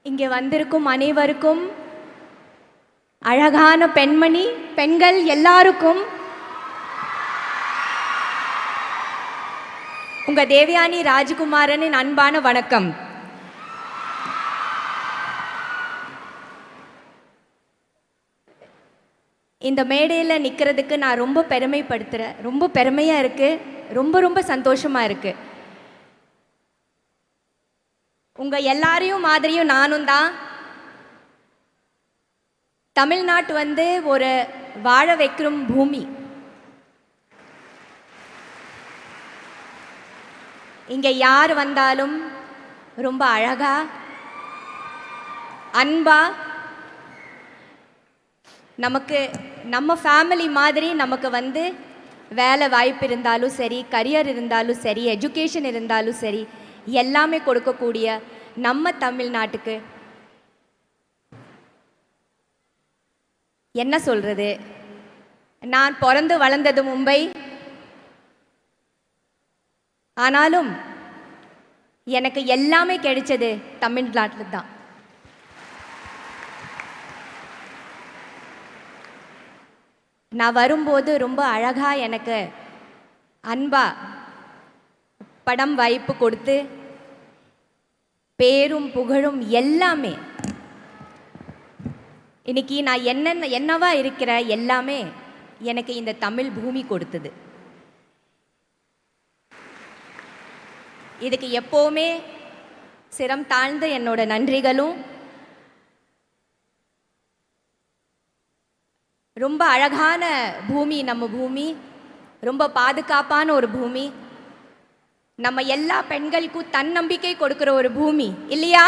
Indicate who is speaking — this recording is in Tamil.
Speaker 1: இங்கே வந்திருக்கும் அனைவருக்கும், அழகான பெண்கள் எல்லாருக்கும் உங்க தேவயானி ராஜகுமாரனின் அன்பான வணக்கம். இந்த மேடையில் நிற்கிறதுக்கு நான் ரொம்ப பெருமைப்படுத்துகிறேன். ரொம்ப பெருமையாக இருக்குது, ரொம்ப சந்தோஷமாக இருக்குது. உங்கள் எல்லாரையும் மாதிரியும் நானும் தான். தமிழ்நாட்டு ஒரு வாழ வைக்கிற பூமி. இங்கே யார் வந்தாலும் ரொம்ப அழகா, அன்பா, நமக்கு நம்ம ஃபேமிலி மாதிரி நமக்கு வேலை வாய்ப்பு இருந்தாலும் சரி, கரியர் இருந்தாலும் சரி, எஜுகேஷன் இருந்தாலும் சரி, எல்லாமே கொடுக்கக்கூடிய நம்ம தமிழ்நாட்டுக்கு என்ன சொல்றது? நான் பிறந்து வளர்ந்தது மும்பை. ஆனாலும் எனக்கு எல்லாமே கிடைச்சது தமிழ்நாட்டில் தான். நான் வரும்போது ரொம்ப அழகா எனக்கு அன்பா படம் வாய்ப்பு கொடுத்து பேரும் புகழும் எல்லாமே, இன்னைக்கு நான் என்னவா இருக்கிற எல்லாமே எனக்கு இந்த தமிழ் பூமி கொடுத்தது. இதுக்கு எப்போவுமே சிரம் தாழ்ந்த என்னோட நன்றிகளும். ரொம்ப அழகான பூமி நம்ம பூமி, ரொம்ப பாதுகாப்பான ஒரு பூமி, நம்ம எல்லா பெண்களுக்கும் தன்னம்பிக்கை கொடுக்கிற ஒரு பூமி இல்லையா?